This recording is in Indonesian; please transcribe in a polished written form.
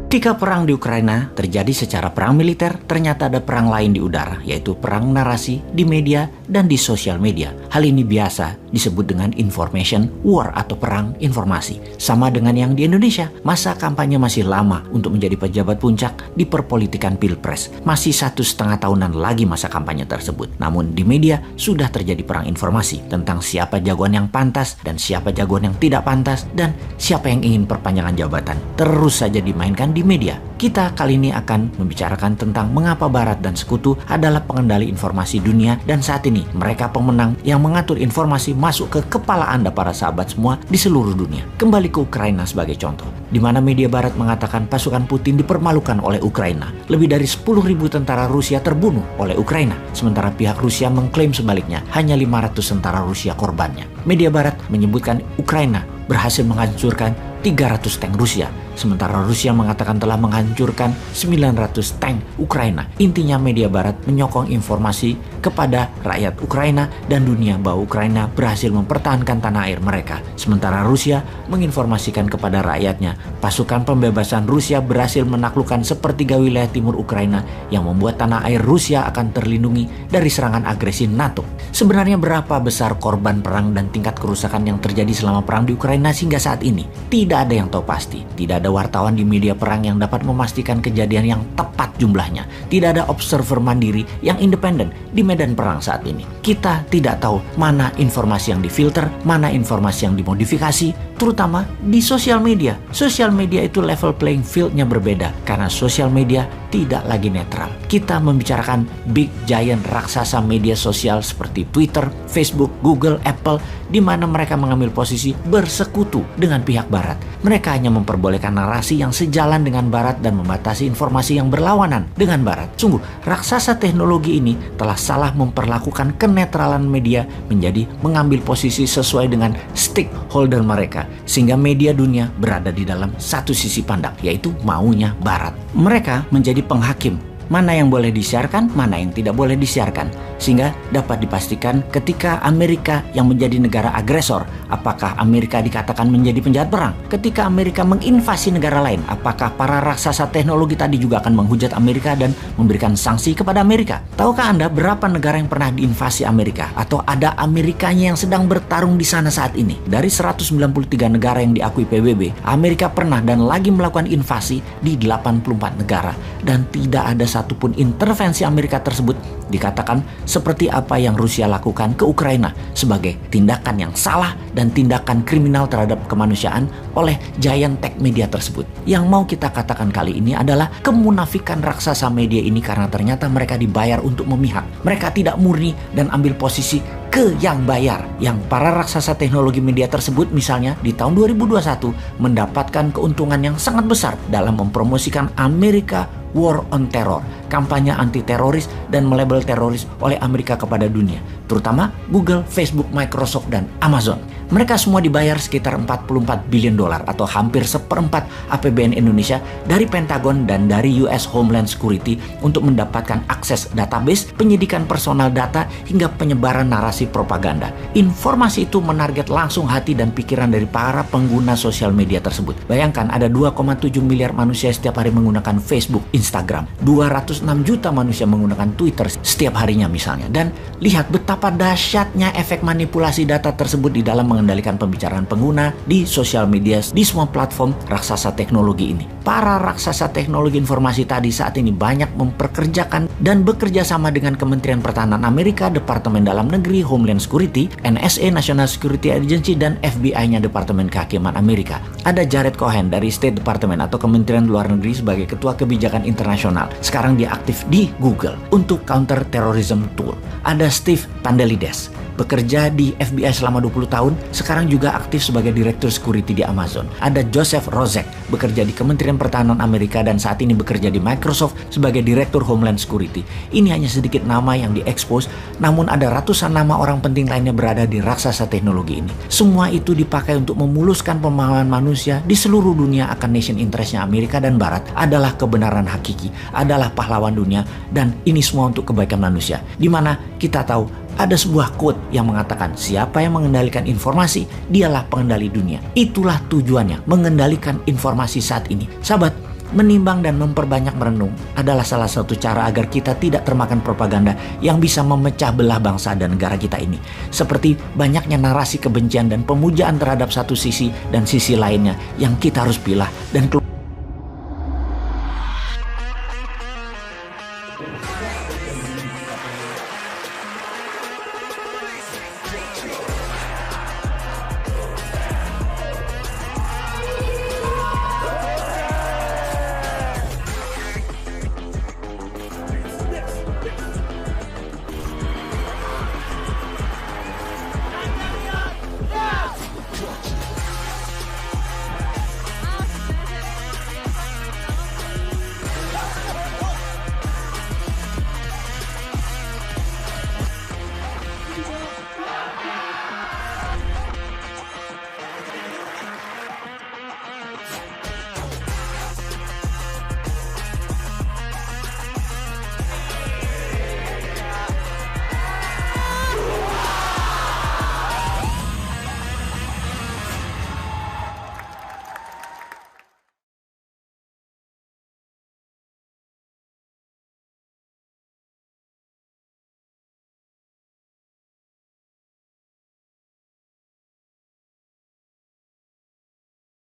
Ketika perang di Ukraina terjadi secara perang militer, ternyata ada perang lain di udara, yaitu perang narasi di media dan di sosial media. Hal ini biasa disebut dengan information war atau perang informasi. Sama dengan yang di Indonesia, masa kampanye masih lama untuk menjadi pejabat puncak di perpolitikan pilpres. Masih 1,5 tahunan lagi masa kampanye tersebut. Namun di media sudah terjadi perang informasi tentang siapa jagoan yang pantas dan siapa jagoan yang tidak pantas dan siapa yang ingin perpanjangan jabatan. Terus saja dimainkan di media. Kita kali ini akan membicarakan tentang mengapa Barat dan Sekutu adalah pengendali informasi dunia dan saat ini mereka pemenang yang mengatur informasi masuk ke kepala Anda para sahabat semua di seluruh dunia. Kembali ke Ukraina sebagai contoh, di mana media Barat mengatakan pasukan Putin dipermalukan oleh Ukraina. Lebih dari 10.000 tentara Rusia terbunuh oleh Ukraina, sementara pihak Rusia mengklaim sebaliknya hanya 500 tentara Rusia korbannya. Media Barat menyebutkan Ukraina berhasil menghancurkan 300 tank Rusia, sementara Rusia mengatakan telah menghancurkan 900 tank Ukraina. Intinya media Barat menyokong informasi kepada rakyat Ukraina dan dunia bahwa Ukraina berhasil mempertahankan tanah air mereka, sementara Rusia menginformasikan kepada rakyatnya pasukan pembebasan Rusia berhasil menaklukkan sepertiga wilayah timur Ukraina yang membuat tanah air Rusia akan terlindungi dari serangan agresi NATO. Sebenarnya berapa besar korban perang dan tingkat kerusakan yang terjadi selama perang di Ukraina hingga saat ini? Tidak ada yang tahu pasti. Tidak ada wartawan di media perang yang dapat memastikan kejadian yang tepat jumlahnya. Tidak ada observer mandiri yang independen di medan perang saat ini. Kita tidak tahu mana informasi yang difilter, mana informasi yang dimodifikasi, terutama di sosial media. Sosial media itu level playing field-nya berbeda karena sosial media tidak lagi netral. Kita membicarakan big giant raksasa media sosial seperti Twitter, Facebook, Google, Apple, di mana mereka mengambil posisi bersekutu dengan pihak Barat. Mereka hanya memperbolehkan narasi yang sejalan dengan Barat dan membatasi informasi yang berlawanan dengan Barat. Sungguh, raksasa teknologi ini telah salah memperlakukan kenetralan media menjadi mengambil posisi sesuai dengan stakeholder mereka, sehingga media dunia berada di dalam satu sisi pandang, yaitu maunya Barat. Mereka menjadi penghakim mana yang boleh disiarkan, mana yang tidak boleh disiarkan, sehingga dapat dipastikan ketika Amerika yang menjadi negara agresor, apakah Amerika dikatakan menjadi penjahat perang? Ketika Amerika menginvasi negara lain, apakah para raksasa teknologi tadi juga akan menghujat Amerika dan memberikan sanksi kepada Amerika? Tahukah Anda berapa negara yang pernah diinvasi Amerika atau ada Amerikanya yang sedang bertarung di sana saat ini? Dari 193 negara yang diakui PBB, Amerika pernah dan lagi melakukan invasi di 84 negara dan tidak ada satupun intervensi Amerika tersebut dikatakan seperti apa yang Rusia lakukan ke Ukraina sebagai tindakan yang salah dan tindakan kriminal terhadap kemanusiaan oleh giant tech media tersebut. Yang mau kita katakan kali ini adalah kemunafikan raksasa media ini karena ternyata mereka dibayar untuk memihak. Mereka tidak murni dan ambil posisi ke yang bayar. Yang para raksasa teknologi media tersebut misalnya di tahun 2021 mendapatkan keuntungan yang sangat besar dalam mempromosikan Amerika War on Terror, kampanye anti-teroris dan melabel teroris oleh Amerika kepada dunia, terutama Google, Facebook, Microsoft, dan Amazon. Mereka semua dibayar sekitar 44 billion dolar atau hampir 1/4 APBN Indonesia dari Pentagon dan dari US Homeland Security untuk mendapatkan akses database, penyidikan personal data, hingga penyebaran narasi propaganda. Informasi itu menarget langsung hati dan pikiran dari para pengguna sosial media tersebut. Bayangkan ada 2,7 miliar manusia setiap hari menggunakan Facebook, Instagram. 206 juta manusia menggunakan Twitter setiap harinya misalnya. Dan lihat betapa dahsyatnya efek manipulasi data tersebut di dalam mengendalikan pembicaraan pengguna di sosial media di semua platform raksasa teknologi ini. Para raksasa teknologi informasi tadi saat ini banyak memperkerjakan dan bekerja sama dengan Kementerian Pertahanan Amerika, Departemen Dalam Negeri, Homeland Security, NSA, National Security Agency, dan FBI-nya Departemen Kehakiman Amerika. Ada Jared Cohen dari State Department atau Kementerian Luar Negeri sebagai Ketua Kebijakan Internasional. Sekarang dia aktif di Google untuk Counter Terrorism Tool. Ada Steve Pandelides, bekerja di FBI selama 20 tahun, sekarang juga aktif sebagai Direktur Security di Amazon. Ada Joseph Rozek, bekerja di Kementerian Pertahanan Amerika dan saat ini bekerja di Microsoft sebagai Direktur Homeland Security. Ini hanya sedikit nama yang diekspos, namun ada ratusan nama orang penting lainnya berada di raksasa teknologi ini. Semua itu dipakai untuk memuluskan pemahaman manusia di seluruh dunia akan nation interestnya Amerika dan Barat adalah kebenaran hakiki, adalah pahlawan dunia, dan ini semua untuk kebaikan manusia. Di mana kita tahu ada sebuah quote yang mengatakan siapa yang mengendalikan informasi, dialah pengendali dunia. Itulah tujuannya, mengendalikan informasi saat ini. Sahabat, Menimbang dan memperbanyak merenung adalah salah satu cara agar kita tidak termakan propaganda yang bisa memecah belah bangsa dan negara kita ini. Seperti banyaknya narasi kebencian dan pemujaan terhadap satu sisi dan sisi lainnya yang kita harus pilah dan keluar